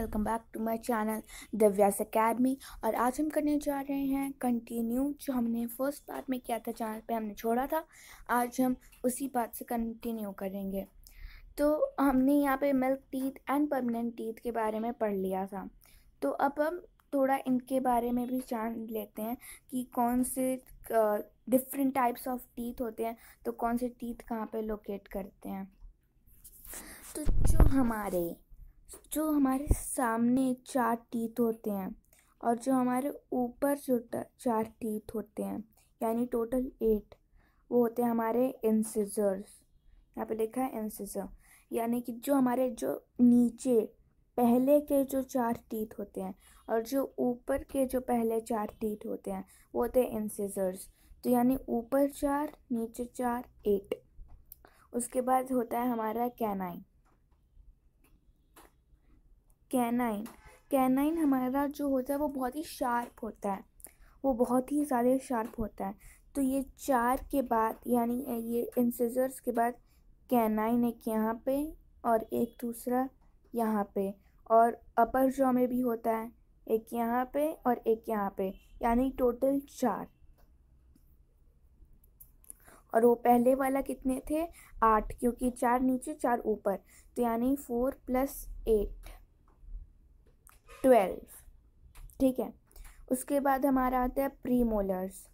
Welcome back to my channel Divyas academy. और आज हम करने जा रहे हैं कंटिन्यू जो हमने फर्स्ट पार्ट में किया था, चैनल पे हमने छोड़ा था। आज हम उसी बात से कंटिन्यू करेंगे। तो हमने यहाँ पे milk teeth and permanent teeth के बारे में पढ़ लिया था। तो अब हम थोड़ा इनके बारे में भी जान लेते हैं कि कौन से डिफरेंट टाइप्स ऑफ टीथ होते हैं, तो कौन से टीथ कहाँ पे लोकेट करते हैं। तो जो हमारे सामने 4 टीथ होते हैं और जो हमारे ऊपर जो 4 टीथ होते हैं, यानी टोटल 8, वो होते हैं हमारे इंसिजर्स। यहाँ पे लिखा है इंसिजर, यानी कि जो हमारे जो नीचे पहले के जो 4 टीथ होते हैं और जो ऊपर के जो पहले 4 टीथ होते हैं वो होते हैं इंसिजर्स। तो यानी ऊपर 4 नीचे 4, 8। उसके बाद होता है हमारा कैनाइन हमारा जो होता है वो बहुत ही शार्प होता है, वो बहुत ही ज़्यादा शार्प होता है। तो ये 4 के बाद, यानी ये इंसिजर्स के बाद कैनाइन एक यहाँ पे और एक दूसरा यहाँ पे, और अपर जॉ में भी होता है एक यहाँ पे और एक यहाँ पे, यानी टोटल 4। और वो पहले वाला कितने थे? 8, क्योंकि 4 नीचे 4 ऊपर, तो यानी 4 + 8 12। ठीक है। उसके बाद हमारा आता है प्रीमोलर्स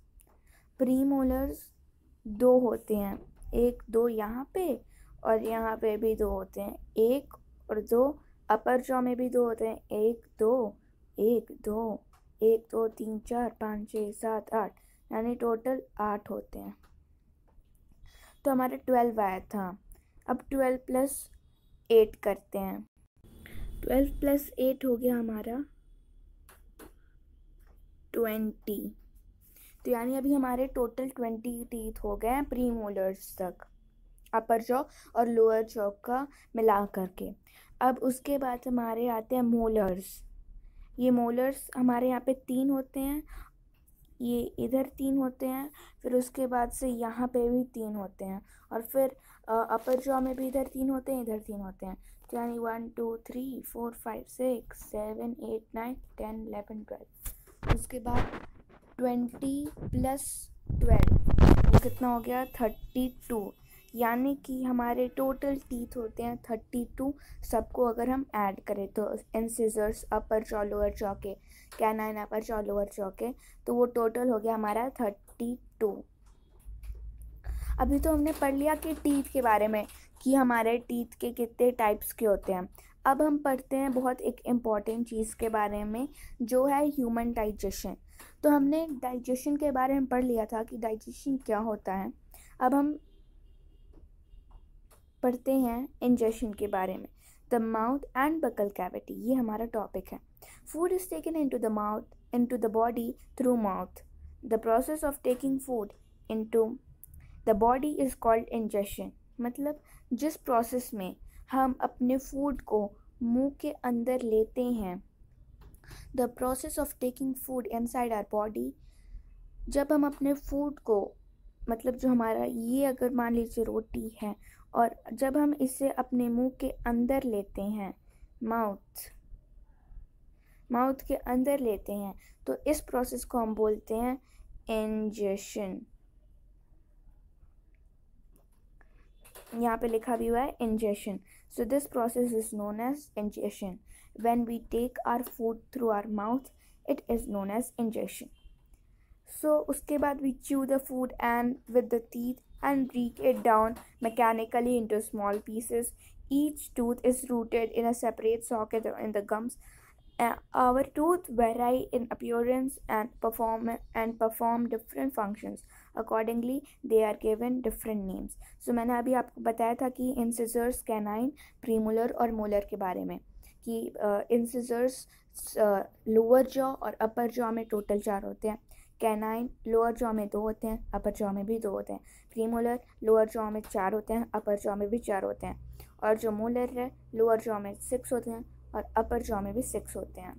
2 होते हैं, 1 2 यहाँ पे और यहाँ पे भी 2 होते हैं, 1 और 2। अपर जॉ में भी 2 होते हैं, 1 2 1 2 1 2 3 4 5 6 7 8, यानी टोटल 8 होते हैं। तो हमारे 12 आया था। अब 12 + 8 करते हैं। 12 + 8 हो गया हमारा 20। तो यानी अभी हमारे टोटल 20 टीथ हो गए हैं प्रीमोलर्स तक, अपर जॉ और लोअर जॉ का मिला करके। अब उसके बाद हमारे आते हैं मोलर्स। ये मोलर्स हमारे यहाँ पे 3 होते हैं, ये इधर 3 होते हैं, फिर उसके बाद से यहाँ पे भी 3 होते हैं, और फिर अपर जॉ में भी इधर 3 होते हैं, इधर 3 होते हैं। तो यानी 1 2 3 4 5 6 7 8 9 10 11 12। उसके बाद 20 + 12 वो कितना हो गया? 32। यानी कि हमारे टोटल टीथ होते हैं 32। सबको अगर हम ऐड करें तो incisors upper jaw lower jaw के, canine upper jaw lower jaw के, तो वो टोटल हो गया हमारा 32। अभी तो हमने पढ़ लिया कि टीथ के बारे में, कि हमारे टीथ के कितने टाइप्स के होते हैं। अब हम पढ़ते हैं बहुत एक इम्पॉर्टेंट चीज़ के बारे में, जो है ह्यूमन डाइजेशन। तो हमने डाइजेशन के बारे में पढ़ लिया था कि डाइजेशन क्या होता है। अब हम पढ़ते हैं इंजेशन के बारे में। The mouth and buccal cavity, ये हमारा टॉपिक है। Food is taken into the body through mouth. The process of taking food into the body is called ingestion. मतलब जिस प्रोसेस में हम अपने फूड को मुंह के अंदर लेते हैं, the process of taking food inside our body, जब हम अपने फूड को, मतलब जो हमारा ये अगर मान लीजिए रोटी है, और जब हम इसे अपने मुंह के अंदर लेते हैं, माउथ के अंदर लेते हैं, तो इस प्रोसेस को हम बोलते हैं इंजेशन। यहाँ पे लिखा भी हुआ है ingestion. So this process is known as ingestion. When we take our food through our mouth, it is known as ingestion. सो उसके बाद वी chew the food and with the teeth and break it down mechanically into small pieces. Each tooth is rooted in a separate socket in the gums. Our tooth vary in appearance and perform different functions. Accordingly, they are given different names. So मैंने अभी आपको बताया था कि incisors, canine, premolar और molar के बारे में, कि इंसिजर्स लोअर जॉ और अपर जॉ में टोटल 4 होते हैं। कैनाइन लोअर जॉ में 2 होते हैं, अपर जॉ में भी 2 होते हैं। प्रीमोलर लोअर जॉ में 4 होते हैं, अपर जॉ में भी 4 होते हैं। और जो मोलर है, लोअर जॉ में 6 होते हैं और अपर जॉ में भी 6 होते हैं।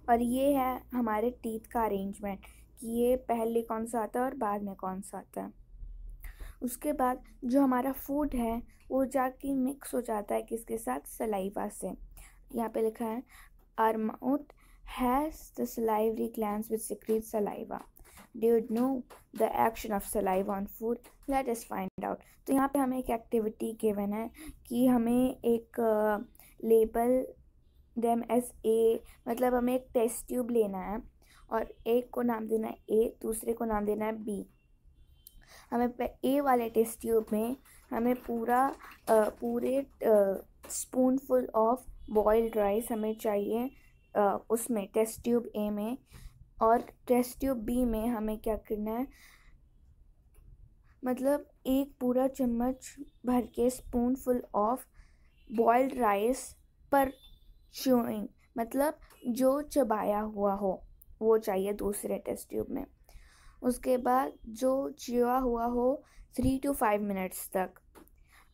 और ये है हमारे टीथ का अरेंजमेंट, कि ये पहले कौन सा आता है और बाद में कौन सा आता है। उसके बाद जो हमारा फूड है वो जाके मिक्स हो जाता है किसके साथ? सलाइवा से। यहाँ पे लिखा है our mouth has the salivary glands which secrete saliva. Do you know the action of saliva on food? Let us find out. तो यहाँ पे हमें एक एक्टिविटी गिवन है कि हमें एक लेबल देम एस ए, मतलब हमें एक टेस्ट ट्यूब लेना है और एक को नाम देना है ए, दूसरे को नाम देना है बी. हमें ए वाले टेस्ट ट्यूब में हमें पूरे स्पूनफुल ऑफ बॉइल्ड राइस हमें चाहिए उसमें टेस्ट ट्यूब ए में, और टेस्ट ट्यूब बी में हमें क्या करना है, मतलब एक पूरा चम्मच भर के स्पूनफुल ऑफ बॉइल्ड राइस पर च्यूइंग, मतलब जो चबाया हुआ हो वो चाहिए दूसरे टेस्ट ट्यूब में. उसके बाद जो च्यूआ हुआ हो 3 to 5 मिनट्स तक.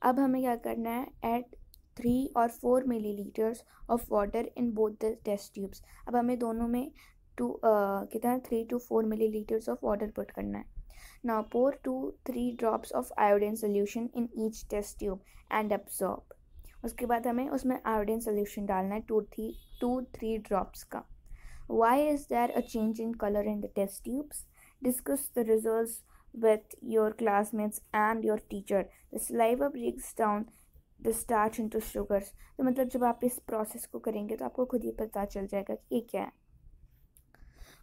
अब हमें क्या करना है, add 3 or 4 milliliters of water in both the test tubes. अब हमें दोनों में कितना 3 to 4 milliliters of water put करना है. Now pour 2-3 drops of iodine solution in each test tube and absorb. उसके बाद हमें उसमें iodine solution डालना है 2-3 drops का. Why is there a change in color in the test tubes? Discuss the results with your classmates and your teacher. The saliva breaks down the starch into sugars. तो मतलब जब आप इस process को करेंगे तो आपको खुद ही पता चल जाएगा कि ये क्या है.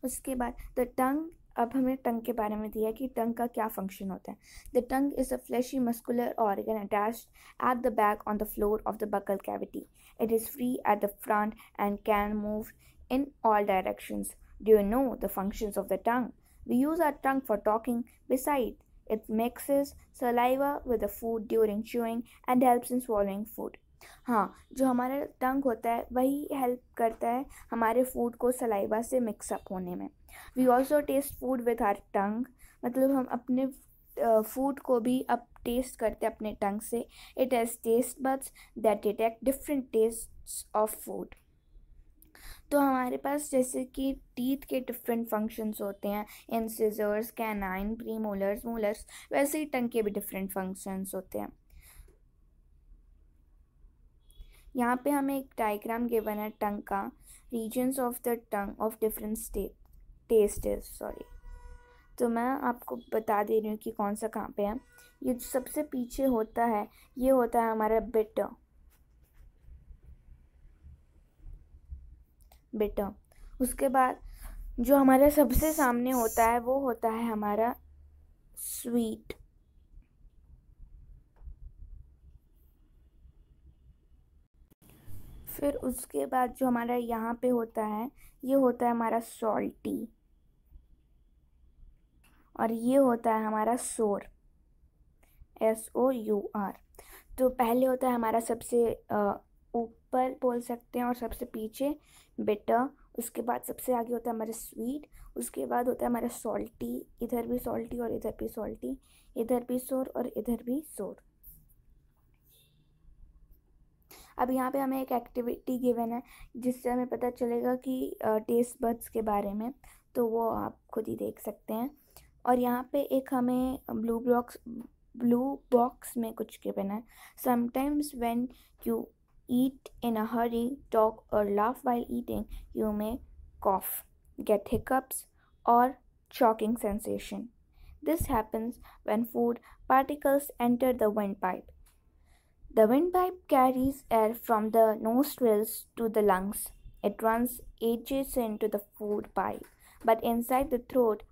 उसके बाद द टंग, अब हमें टंग के बारे में दिया कि टंग का क्या फंक्शन होता है. The tongue is a fleshy muscular organ attached at the back on the floor of the buccal cavity. It is free at the front and can move in all directions. Do you know the functions of the tongue? We use our tongue for talking. Besides, it mixes saliva with the food during chewing and helps in swallowing food. हाँ, जो हमारा टंग होता है वही help करता है हमारे food को सलाइवा से मिक्सअप होने में. We also taste food with our tongue, मतलब हम अपने फूड को भी अब टेस्ट करते हैं अपने टंग से. It has taste buds that detect different tests of food. तो हमारे पास जैसे कि टीथ के डिफरेंट फंक्शंस होते हैं, इंसिजर्स, कैनाइन, प्रीमोलर्स, मोलर्स, वैसे ही टंग के भी डिफरेंट फंक्शंस होते हैं. यहाँ पे हमें एक डायग्राम गिवन है टंग का. Regions of the tongue of different tastes. तो मैं आपको बता दे रही हूँ कि कौन सा कहाँ पे है. ये जो सबसे पीछे होता है ये होता है हमारा बिटर. उसके बाद जो हमारे सबसे सामने होता है वो होता है हमारा स्वीट. फिर उसके बाद जो हमारा यहाँ पे होता है ये होता है हमारा सॉल्टी, और ये होता है हमारा सोर, SOUR. तो पहले होता है हमारा सबसे ऊपर बोल सकते हैं और सबसे पीछे बिटर. उसके बाद सबसे आगे होता है हमारा स्वीट. उसके बाद होता है हमारा सॉल्टी, इधर भी सॉल्टी और इधर भी सॉल्टी, इधर भी सोर और इधर भी सोर. अब यहाँ पे हमें एक एक्टिविटी गिवन है जिससे हमें पता चलेगा कि टेस्ट बड्स के बारे में, तो वो आप खुद ही देख सकते हैं. और यहाँ पे एक हमें ब्लू बॉक्स में कुछ गिवन है. Sometimes when you eat in a hurry, talk or laugh while eating, you may cough, get hiccups or choking sensation. This happens when food particles enter the windpipe. The windpipe carries air from the nostrils to the lungs. It runs adjacent to the food pipe, but inside the throat,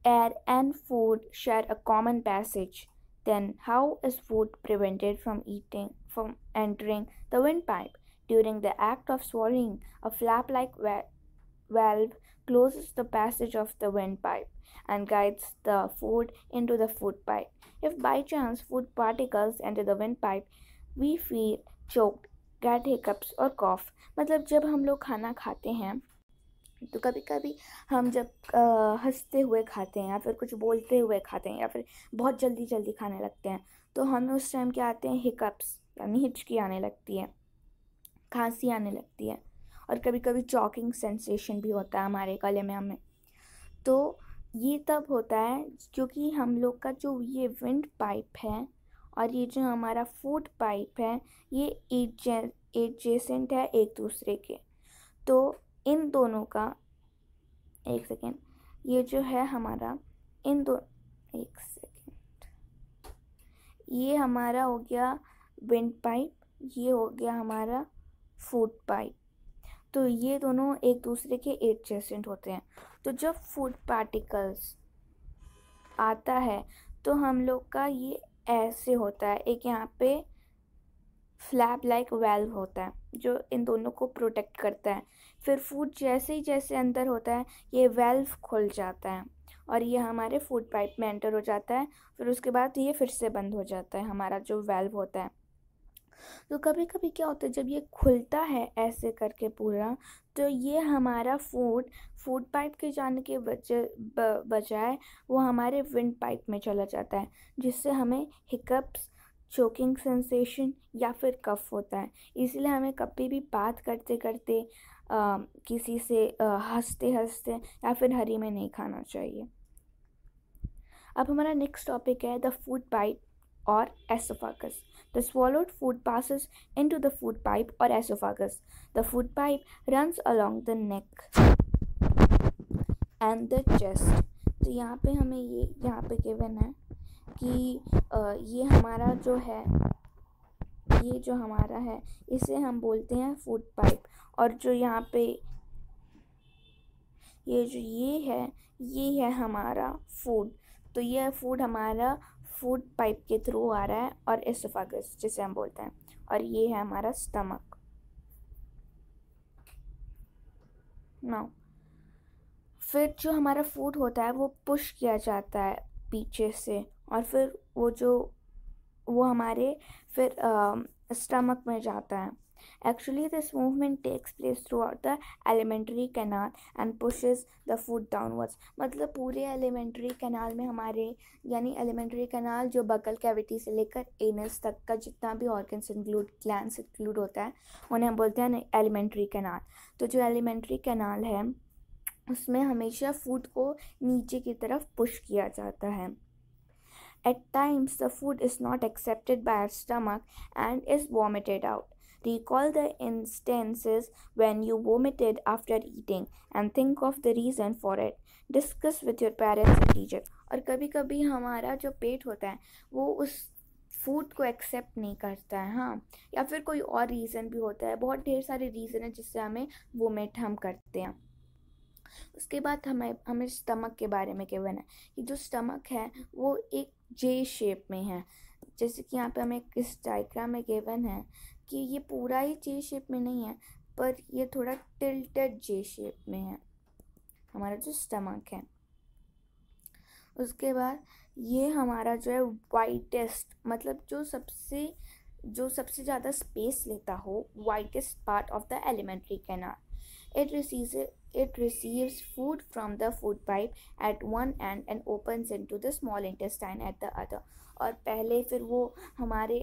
air and food share a common passage. Then how is food prevented from entering the windpipe? During the act of swallowing, a flap-like valve closes the passage of the windpipe and guides the food into the food pipe. If by chance food particles enter the windpipe, we feel choked, get hiccups or cough. मतलब जब हम लोग खाना खाते हैं तो कभी कभी हम जब हंसते हुए खाते हैं या फिर कुछ बोलते हुए खाते हैं या फिर बहुत जल्दी जल्दी खाने लगते हैं तो हमें उस टाइम क्या आते हैं, हिकअप्स, यानी हिचकी आने लगती है, खांसी आने लगती है, और कभी कभी चॉकिंग सेंसेशन भी होता है हमारे गले में हमें. तो ये तब होता है क्योंकि हम लोग का जो ये विंड पाइप है और ये जो हमारा फूड पाइप है ये एडजेसेंट है एक दूसरे के। तो इन दोनों का, एक सेकेंड, ये जो है हमारा एक सेकेंड, ये हमारा हो गया विंड पाइप, ये हो गया हमारा फूड पाइप। तो ये दोनों एक दूसरे के एडजेसेंट होते हैं। तो जब फूड पार्टिकल्स आता है तो हम लोग का ये ऐसे होता है, एक यहाँ पे फ्लैप लाइक वेल्व होता है जो इन दोनों को प्रोटेक्ट करता है। फिर फूड जैसे अंदर होता है ये वेल्व खुल जाता है और ये हमारे फूड पाइप में एंटर हो जाता है। फिर उसके बाद ये फिर से बंद हो जाता है, हमारा जो वेल्व होता है। तो कभी कभी क्या होता है, जब ये खुलता है ऐसे करके पूरा, तो ये हमारा फूड पाइप के जाने के बजाय वो हमारे विंड पाइप में चला जाता है, जिससे हमें हिकअप्स, चोकिंग सेंसेशन या फिर कफ होता है। इसलिए हमें कभी भी बात करते करते किसी से हंसते हंसते या फिर हरी में नहीं खाना चाहिए। अब हमारा नेक्स्ट टॉपिक है the food pipe or esophagus. The swallowed food passes into the food pipe or esophagus. The food pipe runs along the neck and the chest. तो यहाँ पे हमें ये यहाँ पे गिवन है कि ये हमारा जो है, ये जो हमारा है इसे हम बोलते हैं फूड पाइप। और जो यहाँ पे ये है हमारा फूड। तो ये फूड हमारा फूड पाइप के थ्रू आ रहा है और एसोफागस जिसे हम बोलते हैं, और ये है हमारा स्टमक। नाउ फिर जो हमारा फूड होता है वो पुश किया जाता है पीछे से, और फिर वो हमारे फिर स्टमक में जाता है। Actually, this movement takes place throughout the alimentary canal and pushes the food downwards. मतलब पूरे alimentary canal में हमारे, यानी alimentary canal जो बगल कैविटी से लेकर एनस तक का जितना भी organs include, glands include होता है, उन्हें हम बोलते हैं alimentary canal। तो जो alimentary canal है उसमें हमेशा फूड को नीचे की तरफ पुश किया जाता है। At times, the food is not accepted by our stomach and is vomited out. Recall the instances when you vomited after eating and think of the reason for it. Discuss with your parents and teacher. और कभी कभी हमारा जो पेट होता है वो उस food को एक्सेप्ट नहीं करता है, हाँ, या फिर कोई और रीज़न भी होता है। बहुत ढेर सारे रीज़न है जिससे हमें वोमिट हम करते हैं। उसके बाद हमें स्टमक के बारे में कहना है कि जो स्टमक है वो एक जे शेप में है। जैसे कि यहाँ पे हमें इस डायग्राम में गिवन है कि ये पूरा ही जे शेप में नहीं है, पर ये थोड़ा टिल्टेड जे शेप में है हमारा जो स्टमक है। उसके बाद ये हमारा जो है वाइटेस्ट, मतलब जो सबसे ज़्यादा स्पेस लेता हो, whitest part of the alimentary canal. It receives food from the food pipe at one end and opens into the small intestine at the other. और पहले फिर वो हमारे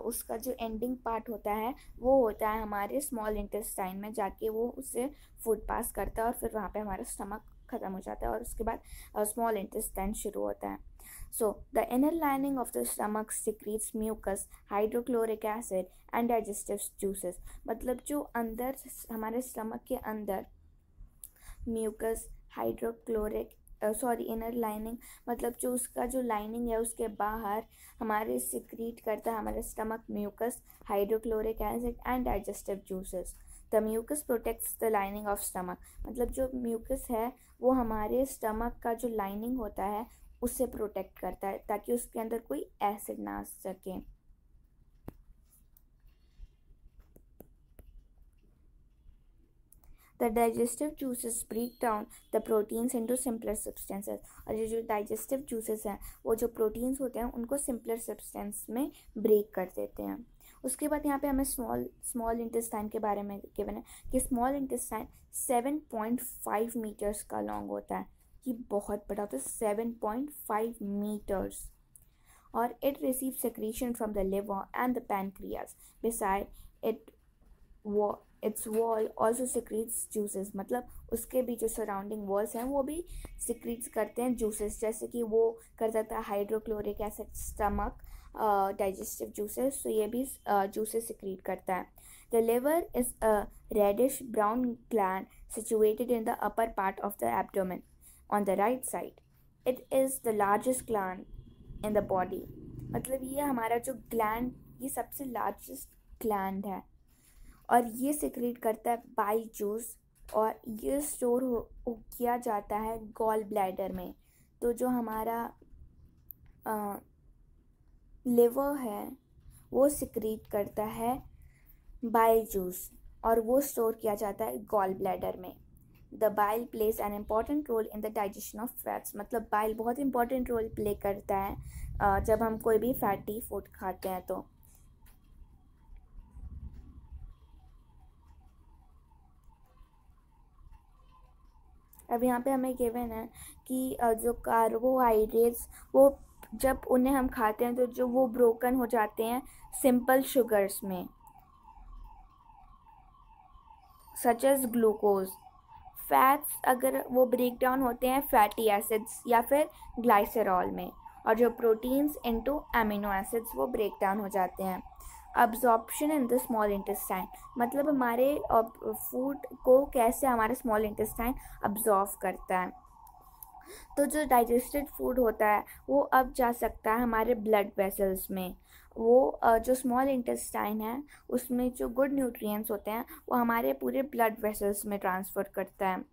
उसका जो एंडिंग पार्ट होता है वो होता है हमारे स्मॉल इंटेस्टाइन में, जाके वो उससे फूड पास करता है और फिर वहाँ पे हमारा स्टमक ख़त्म हो जाता है और उसके बाद स्मॉल इंटेस्टाइन शुरू होता है। So, the inner lining of the stomach secretes mucus, hydrochloric acid and digestive juices. मतलब जो अंदर हमारे स्टमक के अंदर म्यूकस, इनर लाइनिंग, मतलब जो उसका जो लाइनिंग है उसके बाहर हमारे सिक्रीट करता है हमारे stomach mucus, hydrochloric acid and digestive juices. The mucus protects the lining of stomach. मतलब जो म्यूकस है वो हमारे स्टमक का जो लाइनिंग होता है उससे प्रोटेक्ट करता है ताकि उसके अंदर कोई एसिड ना आ सके। The digestive juices break down the proteins into simpler substances. और ये जो digestive juices हैं वो जो proteins होते हैं उनको simpler substance में break कर देते हैं। उसके बाद यहाँ पे हमें small intestine के बारे में गिवन है कि small intestine 7.5 meters का long होता है। ये बहुत बड़ा होता है, 7.5 meters। और it receives secretion from the liver and the pancreas. Beside it, its wall also secretes juices, मतलब उसके भी जो सराउंडिंग वॉल्स हैं वो भी सिक्रीट्स करते हैं जूसेस, जैसे कि वो कर देता है hydrochloric acid stomach digestive juices, तो ये भी जूसेस सिक्रीट करता है. The liver is a reddish brown gland situated in the upper part of the abdomen on the right side. It is the largest gland in the body, मतलब ये हमारा जो gland, ये सबसे लार्जेस्ट ग्लैंड है और ये सिक्रीट करता है बाइल जूस, और ये स्टोर किया जाता है गॉल ब्लैडर में. तो जो हमारा लिवर है वो सिक्रीट करता है बाइल जूस और वो स्टोर किया जाता है गॉल ब्लैडर में. The bile plays an important role in the digestion of fats, मतलब बाइल बहुत इंपॉर्टेंट रोल प्ले करता है जब हम कोई भी फैटी फूड खाते हैं. तो अब यहाँ पे हमें गिवन है कि जो कार्बोहाइड्रेट्स वो जब उन्हें हम खाते हैं तो जो वो ब्रोकन हो जाते हैं सिंपल शुगर्स में, सच एज ग्लूकोज. फैट्स अगर वो ब्रेक डाउन होते हैं फैटी एसिड्स या फिर ग्लाइसरॉल में, और जो प्रोटीन्स इनटू अमीनो एसिड्स वो ब्रेक डाउन हो जाते हैं. Absorption in the small intestine, मतलब हमारे फूड को कैसे हमारा स्मॉल इंटेस्टाइन अब्जॉर्व करता है. तो जो डाइजेस्टेड फूड होता है वो अब जा सकता है हमारे ब्लड वेसल्स में. वो जो स्मॉल इंटेस्टाइन है उसमें जो गुड न्यूट्रिएंट्स होते हैं वो हमारे पूरे ब्लड वेसल्स में ट्रांसफ़र करता है.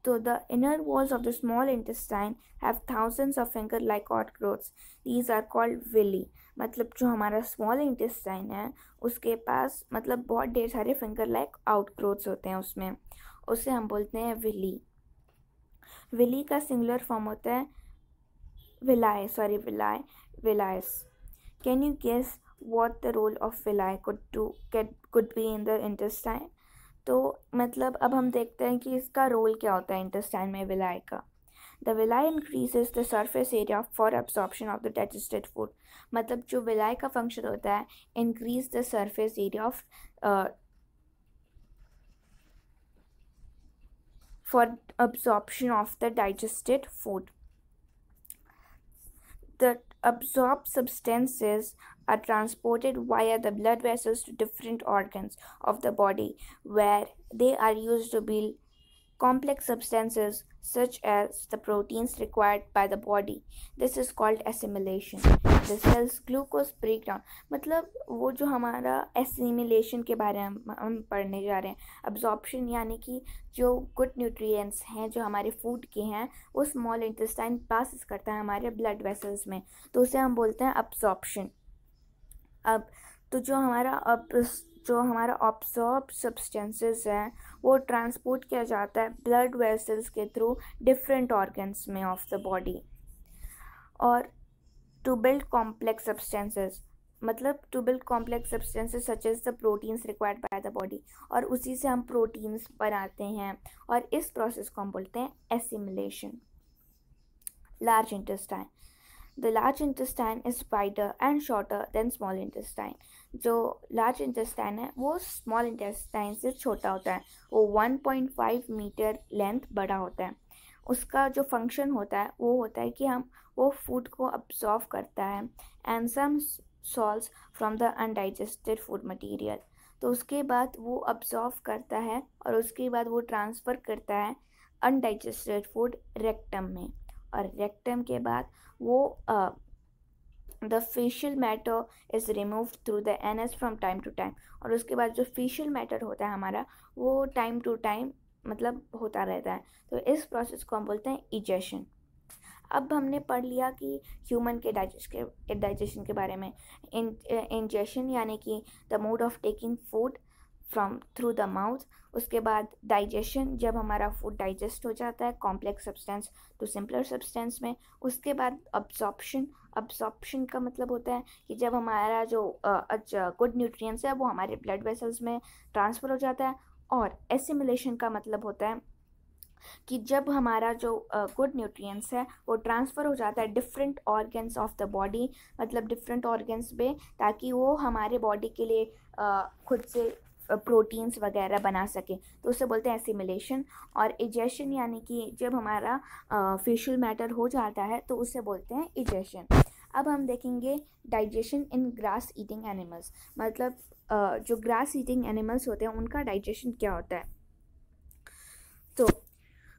तो the inner walls of the small intestine have thousands of finger like outgrowths, these are called villi. मतलब जो हमारा स्मॉल इंटेस्टाइन है उसके पास मतलब बहुत ढेर सारे फिंगर लाइक आउटग्रोथ्स होते हैं उसमें, उसे हम बोलते हैं विली. विली का सिंगुलर फॉर्म होता है villus. Can you guess what the role of villi could be in the intestine. तो मतलब अब हम देखते हैं कि इसका रोल क्या होता है इंटेस्टाइन में विलाई का. The villi increases the surface area for absorption of the digested food, मतलब जो विलाई का फंक्शन होता है increase the surface area of for absorption of the digested food. The absorbed substances are transported via the blood vessels to different organs of the body where they are used to build complex substances such as the proteins required by the body. This is called assimilation. The cell's glucose breakdown, मतलब वो जो हमारा assimilation के बारे में हम पढ़ने जा रहे हैं. absorption यानी कि जो गुड न्यूट्रिएंट्स हैं जो हमारे फूड के हैं वो स्मॉल इंटेस्टाइन पास करता है हमारे ब्लड वेसल्स में, तो उसे हम बोलते हैं absorption. अब तो जो हमारा ऑब्जॉर्ब सब्सटेंसेस हैं वो ट्रांसपोर्ट किया जाता है ब्लड वेसल्स के थ्रू डिफरेंट ऑर्गन्स में ऑफ द बॉडी. और टू बिल्ड कॉम्प्लेक्स सब्सटेंसेस, मतलब to build complex substances such as the proteins required by the body, और उसी से हम प्रोटीन्स बनाते हैं और इस प्रोसेस को हम बोलते हैं assimilation. Large intestine. The large intestine is wider and shorter than small intestine. जो large intestine है वो small intestine से छोटा होता है, वो 1.5 मीटर लेंथ बड़ा होता है. उसका जो फंक्शन होता है वो होता है कि वो फूड को अब्जॉर्व करता है and some salts from the undigested food material. तो उसके बाद वो अब्जॉर्व करता है और उसके बाद वो ट्रांसफ़र करता है अनडाइजेस्टेड फूड रेक्टम में, और रेक्टम के बाद वो the faecal matter is remove through the anus from time to time, और उसके बाद जो फेशियल मैटर होता है हमारा वो टाइम टू टाइम मतलब होता रहता है. तो इस प्रोसेस को हम बोलते हैं इजेशन. अब हमने पढ़ लिया कि ह्यूमन के डाइजेशन के बारे में. इंजेशन यानी कि the mode of taking food from through the mouth. उसके बाद डाइजेशन, जब हमारा फूड डाइजेस्ट हो जाता है complex substance to simpler substance में. उसके बाद अब्जॉर्प्शन का मतलब होता है कि जब हमारा जो गुड न्यूट्रिएंट्स है वो हमारे ब्लड वेसल्स में ट्रांसफ़र हो जाता है. और एसिमिलेशन का मतलब होता है कि जब हमारा जो गुड न्यूट्रिएंट्स है वो ट्रांसफ़र हो जाता है different organs of the body, मतलब डिफरेंट ऑर्गन्स में, ताकि वो हमारे बॉडी के लिए खुद से प्रोटीन्स वगैरह बना सके, तो उसे बोलते हैं एसिमिलेशन। और इजेशन यानी कि जब हमारा फेशियल मैटर हो जाता है तो उसे बोलते हैं इजेशन। अब हम देखेंगे डाइजेशन इन ग्रास ईटिंग एनिमल्स, मतलब जो ग्रास ईटिंग एनिमल्स होते हैं उनका डाइजेशन क्या होता है। तो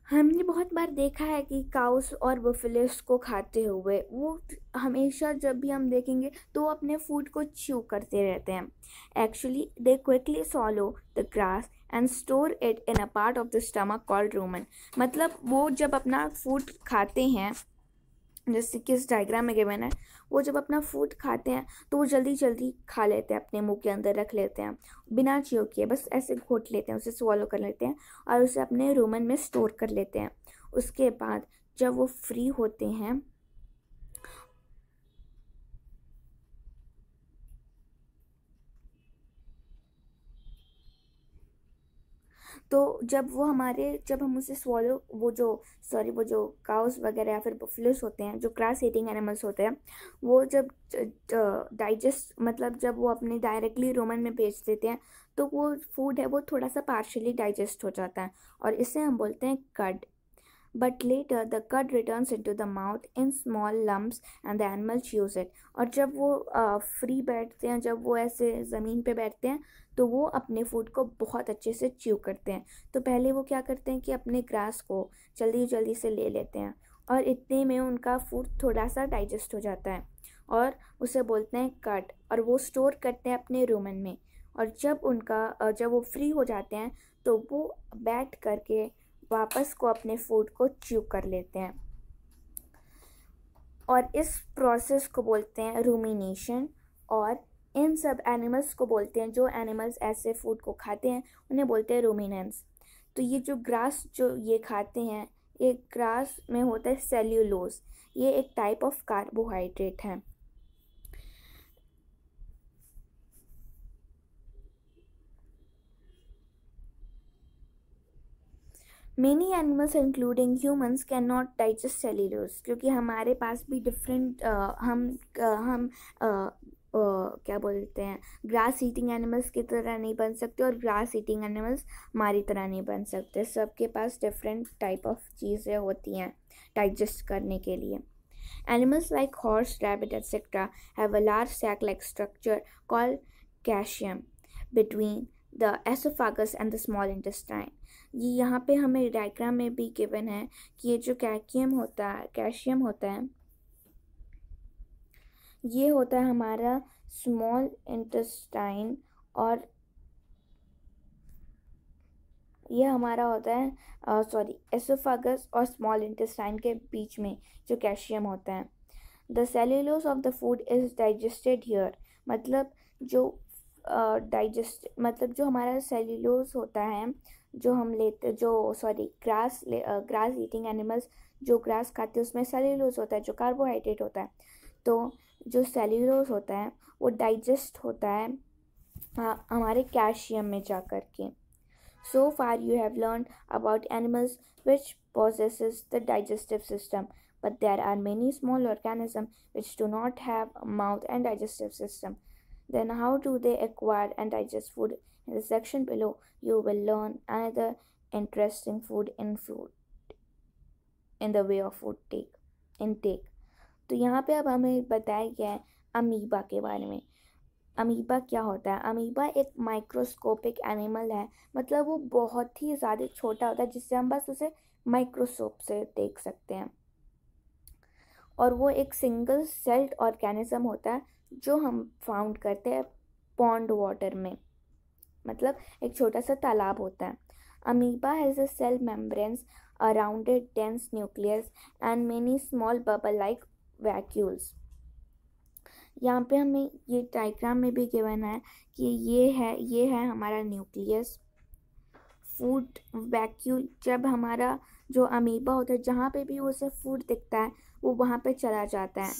हमने बहुत बार देखा है कि काउस और बफेलोस को खाते हुए वो हमेशा जब भी हम देखेंगे तो वो अपने फूड को च्यू करते रहते हैं। Actually they quickly सॉलो the grass and store it in a part of the stomach called rumen. मतलब वो जब अपना फूड खाते हैं, जैसे कि इस डायग्राम में गिवन है, वो जब अपना फूड खाते हैं तो वो जल्दी जल्दी खा लेते हैं, अपने मुंह के अंदर रख लेते हैं बिना च्यू किए, बस ऐसे घोट लेते हैं, उसे स्वॉलो कर लेते हैं और उसे अपने रूमन में स्टोर कर लेते हैं। उसके बाद जब वो फ्री होते हैं तो जब हम उसे स्वॉलो, वो जो काउस वगैरह या फिर बफेलोस होते हैं, जो ग्रास ईटिंग एनिमल्स होते हैं, वो जब डाइजेस्ट मतलब जब वो अपने डायरेक्टली रूमन में भेज देते हैं तो वो फूड है वो थोड़ा सा पार्शली डाइजेस्ट हो जाता है और इसे हम बोलते हैं कड। But later the cud returns into the mouth in small lumps and the animal chews it। और जब वो फ्री बैठते हैं, जब वो ऐसे ज़मीन पे बैठते हैं तो वो अपने फूड को बहुत अच्छे से च्यू करते हैं। तो पहले वो क्या करते हैं कि अपने ग्रास को जल्दी जल्दी से ले लेते हैं और इतने में उनका फूड थोड़ा सा डाइजेस्ट हो जाता है और उसे बोलते हैं कट, और वो स्टोर करते हैं अपने रूमन में। और जब वो फ्री हो जाते हैं तो वो बैठ करके वापस को अपने फूड को च्यू कर लेते हैं और इस प्रोसेस को बोलते हैं रूमिनेशन। और इन सब एनिमल्स को बोलते हैं, जो एनिमल्स ऐसे फूड को खाते हैं उन्हें बोलते हैं रूमिनेंट्स। तो ये जो ग्रास जो ये खाते हैं, ये ग्रास में होता है सेल्यूलोज, ये एक टाइप ऑफ कार्बोहाइड्रेट है। Many animals including humans cannot digest cellulose, क्योंकि हमारे पास भी डिफरेंट हम क्या बोलते हैं, ग्रास ईटिंग एनिमल्स की तरह नहीं बन सकते और ग्रास ईटिंग एनिमल्स हमारी तरह नहीं बन सकते। सबके पास डिफरेंट टाइप ऑफ चीज़ें होती हैं डाइजेस्ट करने के लिए। Animals like horse, rabbit, etc. have a large sac-like structure called caecum between the esophagus and the small intestine। ये यहाँ पे हमें डायग्राम में भी गिवन है कि ये जो कैल्शियम होता है ये होता है हमारा स्मॉल इंटेस्टाइन, और ये हमारा होता है एसोफागस और स्मॉल इंटेस्टाइन के बीच में जो कैल्शियम होता है। The cellulose of the food is digested here, मतलब जो हमारा सेल्यूलोज होता है जो हम लेते ग्रास ईटिंग एनिमल्स जो ग्रास खाते हैं उसमें सेल्यूलोज होता है जो कार्बोहाइड्रेट होता है। तो जो सेल्यूलोज होता है वो डाइजेस्ट होता है हमारे कैल्शियम में जा कर के। So far you have learned about animals which possesses the digestive system, but there are many small organisms which do not have a mouth and digestive system. Then how do they acquire and digest food? In the section below you will learn another interesting in the way of food intake। तो यहाँ पे अब हमें बताया गया है amoeba के बारे में। अमीबा क्या होता है? अमीबा एक माइक्रोस्कोपिक एनिमल है, मतलब वो बहुत ही ज़्यादा छोटा होता है जिससे हम बस उसे माइक्रोस्कोप से देख सकते हैं। और वो एक सिंगल सेल्ड ऑर्गेनिज्म होता है जो हम फाउंड करते हैं पॉन्ड वाटर में, मतलब एक छोटा सा तालाब होता है। Amoeba has a cell membranes around a dense nucleus and many small bubble like vacuoles. यहाँ पे हमें ये डायग्राम में भी गिवन है कि ये है हमारा न्यूक्लियस। फूड वैक्यूल, जब हमारा जो अमीबा होता है जहाँ पे भी उसे फूड दिखता है वो वहाँ पे चला जाता है,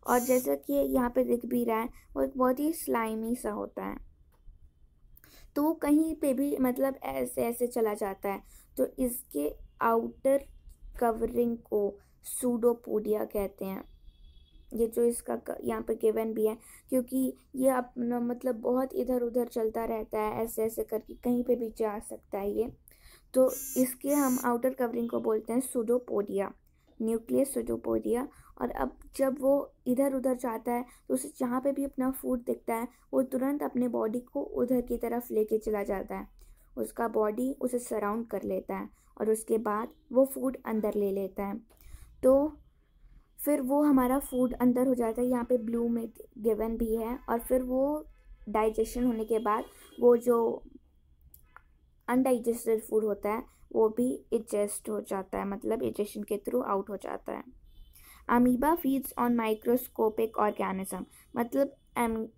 और जैसा कि यहाँ पे दिख भी रहा है वो एक बहुत ही स्लाइमी सा होता है, तो वो कहीं पे भी मतलब ऐसे ऐसे चला जाता है। तो इसके आउटर कवरिंग को सूडोपोडिया कहते हैं। ये जो इसका यहाँ पे गिवन भी है, क्योंकि ये अपना मतलब बहुत इधर उधर चलता रहता है, ऐसे ऐसे करके कहीं पे भी जा सकता है ये। तो इसके हम आउटर कवरिंग को बोलते हैं सूडोपोडिया, न्यूक्लियस सूडोपोडिया। और अब जब वो इधर उधर जाता है तो उसे जहाँ पे भी अपना फूड दिखता है वो तुरंत अपने बॉडी को उधर की तरफ लेके चला जाता है, उसका बॉडी उसे सराउंड कर लेता है और उसके बाद वो फूड अंदर ले लेता है। तो फिर वो हमारा फूड अंदर हो जाता है, यहाँ पे ब्लू में गिवन भी है। और फिर वो डाइजेशन होने के बाद वो जो अनडाइजेस्टेड फूड होता है वो भी इजेस्ट हो जाता है, मतलब इजेशन के थ्रू आउट हो जाता है। Amoeba feeds on microscopic organism, मतलब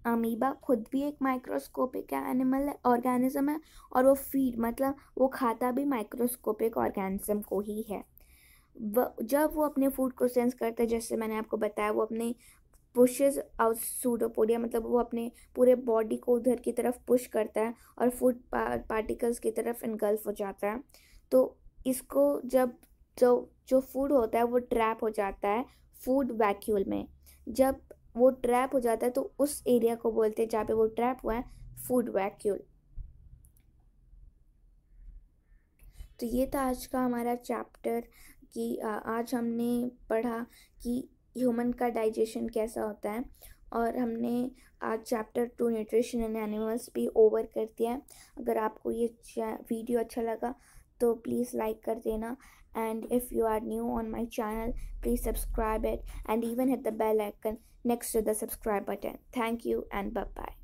अमीबा खुद भी एक माइक्रोस्कोपिक एनिमल है, ऑर्गेनिज्म है, और वो फीड मतलब वो खाता भी माइक्रोस्कोपिक ऑर्गेनिज्म को ही है। जब वो अपने फूड को सेंस करता है, जैसे मैंने आपको बताया, वो अपने पुशेज आउट सूडोपोडिया, मतलब वो अपने पूरे बॉडी को उधर की तरफ पुश करता है और फूड पार्टिकल्स की तरफ इनगल्फ हो जाता है। तो इसको जब जो फूड होता है वो ट्रैप हो जाता है फूड वैक्यूल में। जब वो ट्रैप हो जाता है तो उस एरिया को बोलते हैं जहाँ पे वो ट्रैप हुआ है फूड वैक्यूल। तो ये था आज का हमारा चैप्टर कि आज हमने पढ़ा कि ह्यूमन का डाइजेशन कैसा होता है, और हमने आज चैप्टर 2 न्यूट्रिशन इन एनिमल्स भी ओवर कर दिया है। अगर आपको ये वीडियो अच्छा लगा तो प्लीज़ लाइक कर देना, and if you are new on my channel, please subscribe it and even hit the bell icon next to the subscribe button. Thank you and bye bye.